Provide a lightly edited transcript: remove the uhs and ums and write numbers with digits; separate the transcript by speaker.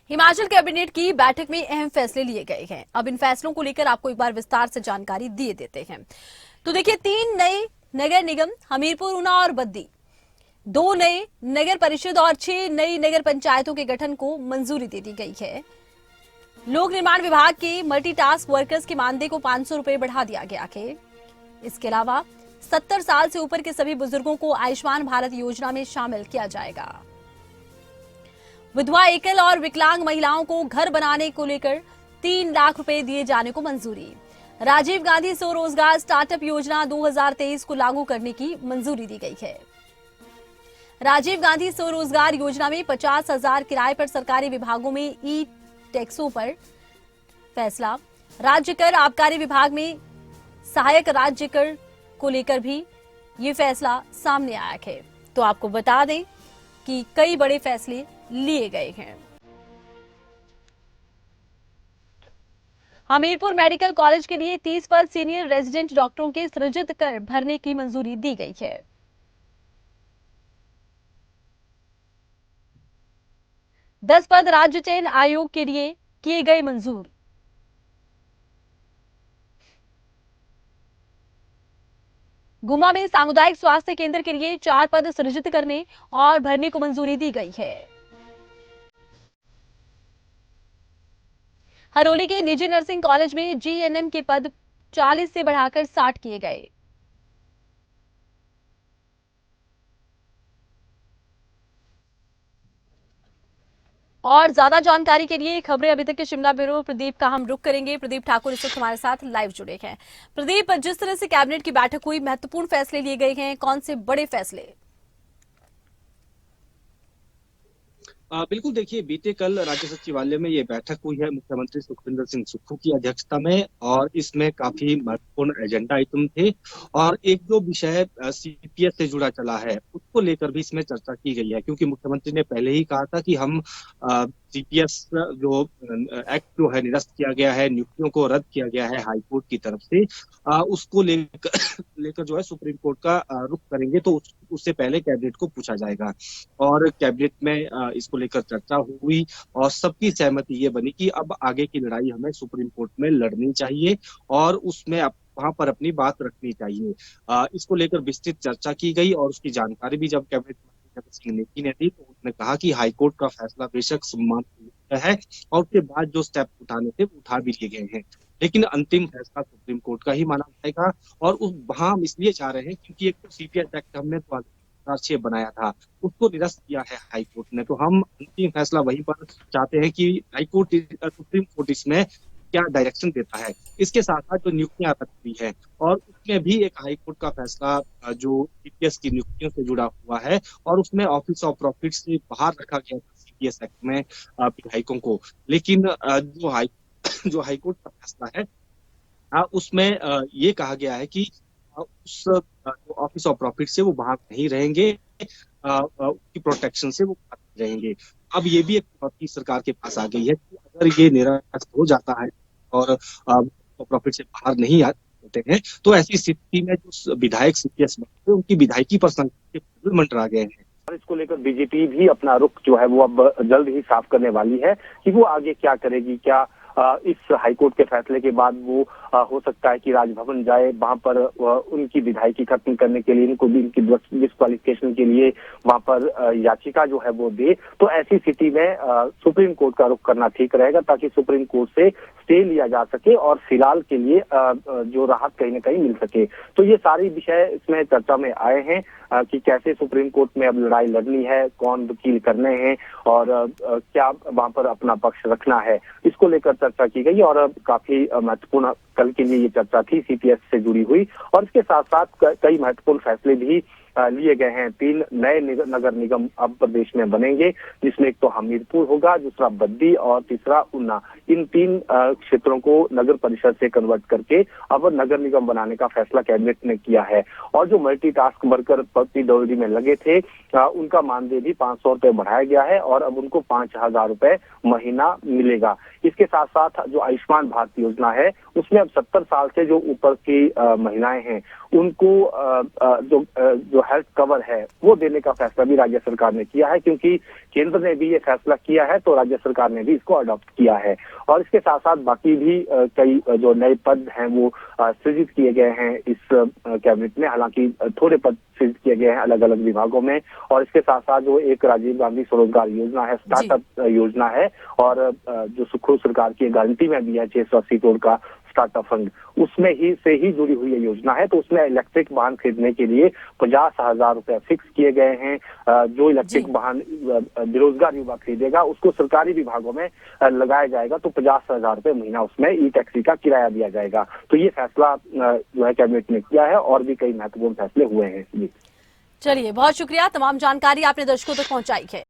Speaker 1: Himachal cabinet की बैठक में अहम फैसले लिए गए हैं। अब इन फैसलों को लेकर आपको एक बार विस्तार से जानकारी दिए देते हैं। तो देखिए, 3 नए नगर निगम हमीरपुर, ऊना और बद्दी, 2 नए नगर परिषद और 6 नई नगर पंचायतों के गठन को मंजूरी दे दी गई है। लोक निर्माण विभाग के मल्टीटास्क वर्कर्स के मानदेय को 500 रुपए बढ़ा दिया गया है। इसके अलावा 70 साल से ऊपर के सभी बुजुर्गों को आयुष्मान भारत योजना में शामिल किया जाएगा। विधवा, एकल और विकलांग महिलाओं को घर बनाने को लेकर 3 लाख रुपए दिए जाने को मंजूरी। राजीव गांधी स्वरोजगार स्टार्टअप योजना 2023 को लागू करने की मंजूरी दी गई है। राजीव गांधी स्वरोजगार योजना में 50,000 किराए पर सरकारी विभागों में ई टैक्सों पर फैसला। राज्य कर आबकारी विभाग में सहायक राज्य कर को लेकर भी ये फैसला सामने आया है। तो आपको बता दें कि कई बड़े फैसले लिए गए हैं। हमीरपुर मेडिकल कॉलेज के लिए 30 पद सीनियर रेजिडेंट डॉक्टरों के सृजित कर भरने की मंजूरी दी गई है। दस पद राज्य चयन आयोग के लिए किए गए मंजूर। गुमा में सामुदायिक स्वास्थ्य केंद्र के लिए 4 पद सृजित करने और भरने को मंजूरी दी गई है। हरोली के निजी नर्सिंग कॉलेज में जीएनएम के पद 40 से बढ़ाकर 60 किए गए। और ज्यादा जानकारी के लिए खबरें अभी तक के शिमला ब्यूरो प्रदीप का हम रुख करेंगे। प्रदीप ठाकुर इस वक्त हमारे साथ लाइव जुड़े हैं। प्रदीप, जिस तरह से कैबिनेट की बैठक हुई, महत्वपूर्ण फैसले लिए गए हैं, कौन से बड़े फैसले?
Speaker 2: बिल्कुल, देखिए, बीते कल राज्य सचिवालय में ये बैठक हुई है मुख्यमंत्री सुखविंदर सिंह सुक्खू की अध्यक्षता में, और इसमें काफी महत्वपूर्ण एजेंडा आइटम थे। और एक जो विषय सीपीएस से जुड़ा चला है, उसको लेकर भी इसमें चर्चा की गई है, क्योंकि मुख्यमंत्री ने पहले ही कहा था कि हम सीपीएस जो एक्ट जो है निरस्त किया गया है, नियुक्तियों को रद्द किया गया है हाईकोर्ट की तरफ से, उसको लेकर जो है सुप्रीम कोर्ट का रुख करेंगे, तो उससे पहले कैबिनेट को पूछा जाएगा। और कैबिनेट में इसको लेकर चर्चा हुई और सबकी सहमति ये बनी कि अब आगे की लड़ाई हमें सुप्रीम कोर्ट में लड़नी चाहिए और उसमें वहां पर अपनी बात रखनी चाहिए। इसको लेकर विस्तृत चर्चा की गई और उसकी जानकारी भी जब कैबिनेट मंत्री जगत सिंह नेगी ने दी, तो उन्होंने कहा कि हाईकोर्ट का फैसला बेशक सम्मान है और उसके बाद जो स्टेप उठाने थे वो उठा भी लिए गए हैं, लेकिन अंतिम फैसला सुप्रीम कोर्ट का ही माना जाएगा। और वहां हम इसलिए जा रहे हैं क्योंकि एक तो सीपीएस एक्ट हमने 2006 बनाया था, उसको निरस्त किया है हाईकोर्ट ने, तो हम अंतिम फैसला वहीं पर चाहते हैं कि हाईकोर्ट सुप्रीम कोर्ट इसमें क्या डायरेक्शन देता है। इसके साथ साथ जो नियुक्तियां रद्द हुई है और उसमें भी एक हाईकोर्ट का फैसला जो सीपीएस की नियुक्तियों से जुड़ा हुआ है, और उसमें ऑफिस ऑफ प्रॉफिट से बाहर रखा गया था सीपीएस एक्ट में विधायकों को, लेकिन जो हाईकोर्ट का फैसला है उसमें ये कहा गया है कि उस ऑफिस ऑफ प्रॉफिट से वो बाहर नहीं रहेंगे, उसकी प्रोटेक्शन से वो बाहर रहेंगे। अब ये भी एक चुनौती सरकार के पास आ गई है कि अगर ये निरस्त हो जाता है और प्रॉफिट से बाहर नहीं होते हैं, तो ऐसी स्थिति में जो विधायक सीपीएस बनते हैं उनकी विधायकी पर संकट मंडरा गए हैं।
Speaker 3: और इसको लेकर बीजेपी भी अपना रुख जो है वो अब जल्द ही साफ करने वाली है कि वो आगे क्या करेगी। क्या इस हाईकोर्ट के फैसले के बाद वो हो सकता है कि राजभवन जाए, वहां पर उनकी विधायकी खत्म करने के लिए, इनको इनकी डिस्क्वालिफिकेशन के लिए वहां पर याचिका जो है वो दे। तो ऐसी स्थिति में सुप्रीम कोर्ट का रुख करना ठीक रहेगा, ताकि सुप्रीम कोर्ट से स्टे लिया जा सके और फिलहाल के लिए जो राहत कहीं ना कहीं मिल सके। तो ये सारी विषय इसमें चर्चा में आए हैं कि कैसे सुप्रीम कोर्ट में अब लड़ाई लड़नी है, कौन वकील करने हैं और क्या वहां पर अपना पक्ष रखना है, इसको लेकर चर्चा की गई। और काफी महत्वपूर्ण कल के लिए ये चर्चा थी सीपीएस से जुड़ी हुई। और इसके साथ साथ कई महत्वपूर्ण फैसले भी लिए गए हैं। 3 नए नगर निगम अब प्रदेश में बनेंगे, जिसमें एक तो हमीरपुर होगा, दूसरा बद्दी और तीसरा ऊना। इन 3 क्षेत्रों को नगर परिषद से कन्वर्ट करके अब नगर निगम बनाने का फैसला कैबिनेट ने किया है। और जो मल्टीटास्क वर्कर पीडब्ल्यूडी में लगे थे, उनका मानदेय भी 500 रुपए बढ़ाया गया है और अब उनको 5,000 रुपए महीना मिलेगा। इसके साथ साथ जो आयुष्मान भारत योजना है, उसमें अब 70 साल से जो ऊपर की महिलाएं हैं उनको जो जो हेल्थ कवर है वो देने का फैसला भी राज्य सरकार ने किया है, क्योंकि केंद्र ने भी ये फैसला किया है तो राज्य सरकार ने भी इसको अडॉप्ट किया है। और इसके साथ साथ बाकी भी कई जो नए पद हैं वो सृजित किए गए हैं इस कैबिनेट में। हालांकि थोड़े पद सृजित किए गए हैं अलग अलग विभागों में। और इसके साथ साथ जो एक राजीव गांधी स्वरोजगार योजना है, स्टार्टअप योजना है, और जो सुखू सरकार की गारंटी में भी है 680 करोड़ का स्टार्टअप फंड, उसमें ही से ही जुड़ी हुई ये योजना है। तो उसमें इलेक्ट्रिक वाहन खरीदने के लिए 50,000 रुपए फिक्स किए गए हैं। जो इलेक्ट्रिक वाहन बेरोजगार युवा खरीदेगा उसको सरकारी विभागों में लगाया जाएगा, तो 50,000 रुपए महीना उसमें ई टैक्सी का किराया दिया जाएगा। तो ये फैसला जो है कैबिनेट ने किया है, और भी कई महत्वपूर्ण फैसले हुए हैं।
Speaker 1: चलिए, बहुत शुक्रिया, तमाम जानकारी आपने दर्शकों तक पहुंचाई है।